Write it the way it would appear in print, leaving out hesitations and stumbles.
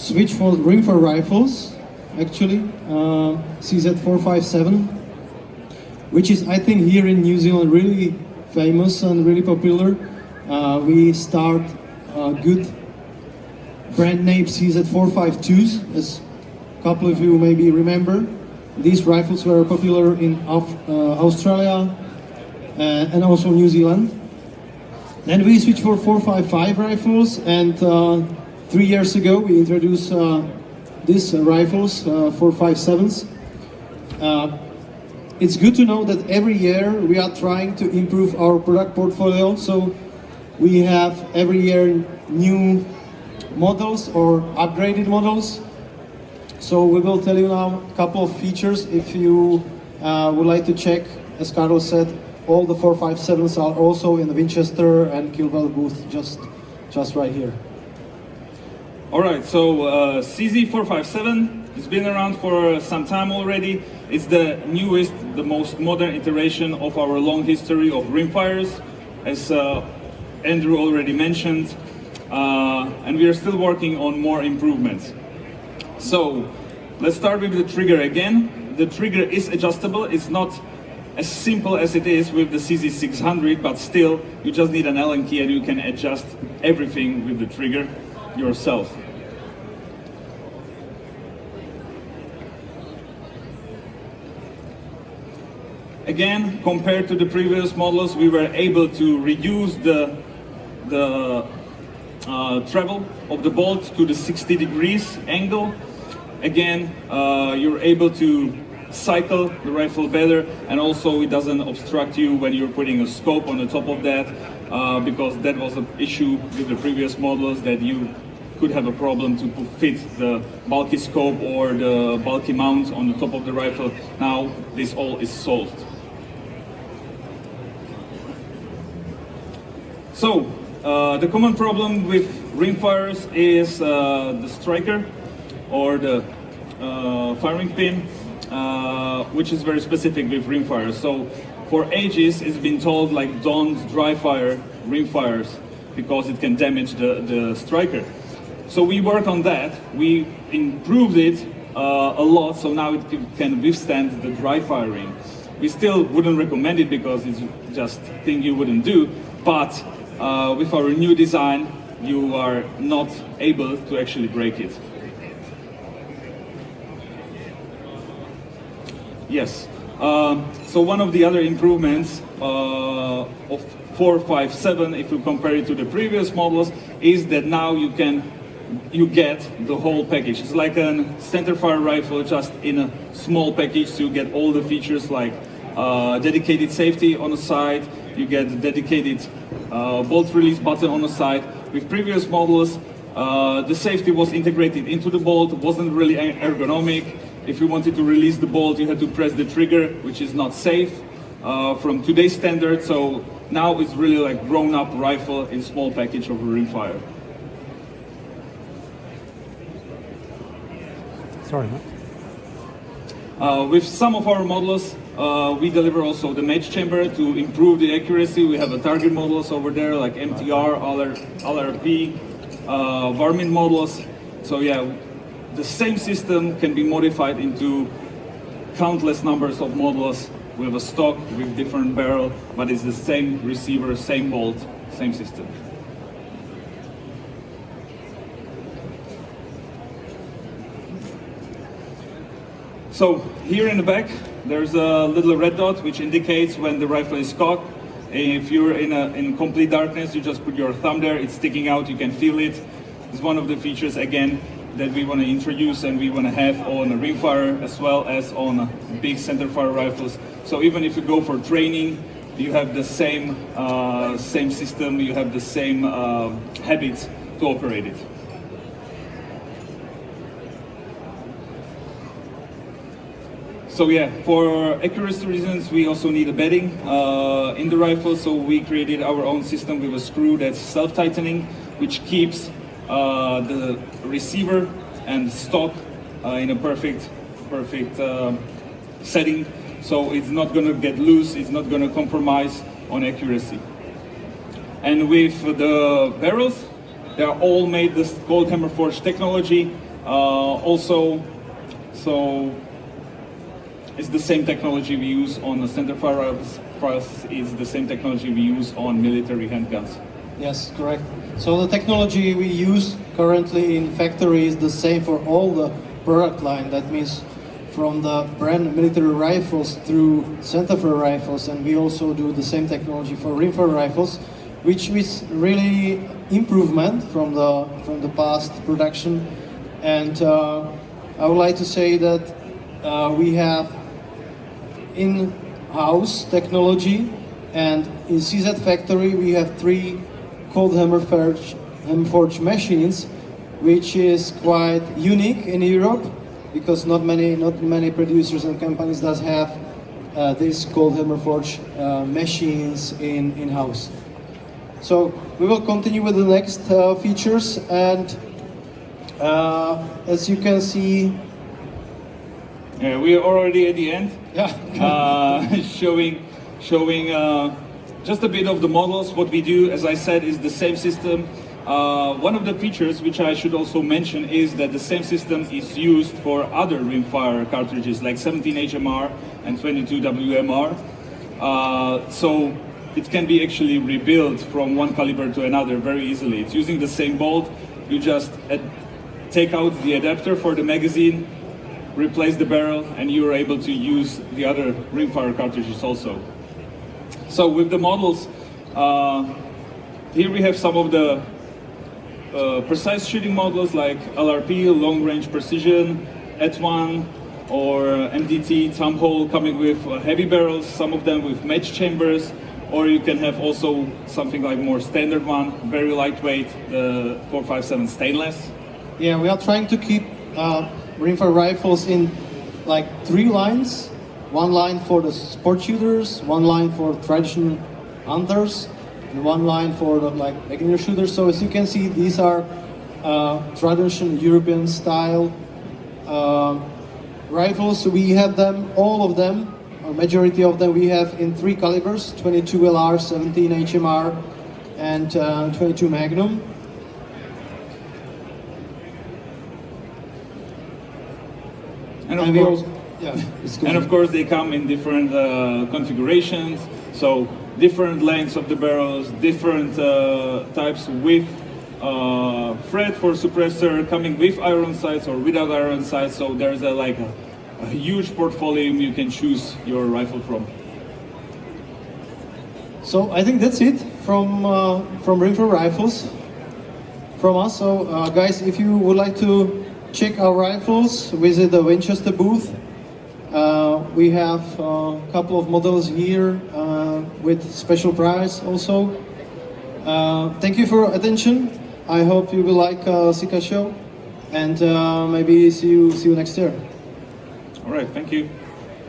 switch for rimfire rifles, actually, CZ457, which is, I think, here in New Zealand really famous and really popular. We start good brand name CZ452s, as a couple of you maybe remember. These rifles were popular in Australia and also New Zealand. Then we switched for 455 rifles, and 3 years ago we introduced these rifles, 457s. It's good to know that every year we are trying to improve our product portfolio, so we have every year new models or upgraded models. So we will tell you now a couple of features if you would like to check. As Carlos said, all the 457s are also in the Winchester and Kilwell booth, just right here. All right, so CZ457 has been around for some time already. It's the newest, the most modern iteration of our long history of rimfires, as Andrew already mentioned, and we are still working on more improvements. So let's start with the trigger again. The trigger is adjustable. It's not as simple as it is with the CZ600, but still you just need an Allen key and you can adjust everything with the trigger yourself. Again, compared to the previous models, we were able to reduce the travel of the bolt to the 60 degrees angle. Again, you're able to cycle the rifle better, and also it doesn't obstruct you when you're putting a scope on the top of that, because that was an issue with the previous models, that you could have a problem to fit the bulky scope or the bulky mount on the top of the rifle. Now this all is solved. So the common problem with rimfires is the striker or the firing pin, which is very specific with rimfires. So for ages it's been told, like, don't dry fire rimfires because it can damage the striker. So we worked on that, we improved it a lot, so now it can withstand the dry firing. We still wouldn't recommend it because it's just a thing you wouldn't do, but with our new design you are not able to actually break it. Yes, so one of the other improvements of 457, if you compare it to the previous models, is that now you get the whole package. It's like a centerfire rifle, just in a small package. So you get all the features, like dedicated safety on the side, you get the dedicated bolt release button on the side. With previous models, the safety was integrated into the bolt, wasn't really ergonomic. If you wanted to release the bolt, you had to press the trigger, which is not safe from today's standards. So now it's really like grown-up rifle in small package of a rimfire. Sorry. With some of our models, we deliver also the match chamber to improve the accuracy. We have a target models over there, like MTR, LRP, Varmint models. So yeah, the same system can be modified into countless numbers of models with a stock, with different barrel, but it's the same receiver, same bolt, same system. So here in the back, there's a little red dot which indicates when the rifle is cocked. If you're in complete darkness, you just put your thumb there, it's sticking out, you can feel it. It's one of the features, again, that we want to introduce and we want to have on a rimfire as well as on big centerfire rifles. So even if you go for training, you have the same system, you have the same habits to operate it. So yeah, for accuracy reasons, we also need a bedding in the rifle. So we created our own system with a screw that's self-tightening, which keeps the receiver and stock in a perfect setting. So it's not going to get loose, it's not going to compromise on accuracy. And with the barrels, they are all made this cold hammer forged technology. Also, so it's the same technology we use on the centerfire rifles. It's the same technology we use on military handguns. Yes, correct. So the technology we use currently in factory is the same for all the product line. That means from the brand military rifles through centerfire rifles, and we also do the same technology for rimfire rifles, which is really improvement from the past production. And I would like to say that we have in-house technology, and in CZ factory we have 3 cold hammer forged machines, which is quite unique in Europe, because not many producers and companies does have these cold hammer forged machines in-house. So we will continue with the next features, and as you can see, We are already at the end. yeah. Showing just a bit of the models. What we do, as I said, is the same system. One of the features which I should also mention is that the same system is used for other rimfire cartridges like 17 HMR and 22 WMR. So it can be actually rebuilt from one caliber to another very easily. It's using the same bolt. You just take out the adapter for the magazine, replace the barrel, and you're able to use the other rimfire cartridges also. So with the models, here we have some of the precise shooting models like LRP, long range precision, AT1, or MDT, thumb hole, coming with heavy barrels, some of them with match chambers, or you can have also something like more standard one, very lightweight, the 457 stainless. Yeah, we are trying to keep rimfire rifles in like 3 lines. 1 line for the sport shooters, 1 line for traditional hunters, and 1 line for the like beginner shooters. So as you can see, these are traditional European style rifles. So we have them, all of them, or majority of them, we have in 3 calibers: 22 LR, 17 HMR, and 22 Magnum. And And we also, yeah, And of course, they come in different configurations, so different lengths of the barrels, different types with thread for suppressor, coming with iron sights or without iron sights. So there's a huge portfolio you can choose your rifle from. So I think that's it from rimfire rifles from us. So guys, if you would like to check our rifles, visit the Winchester booth. We have a couple of models here with special price also. Thank you for attention. I hope you will like Sika show, and maybe see you next year. All right, thank you.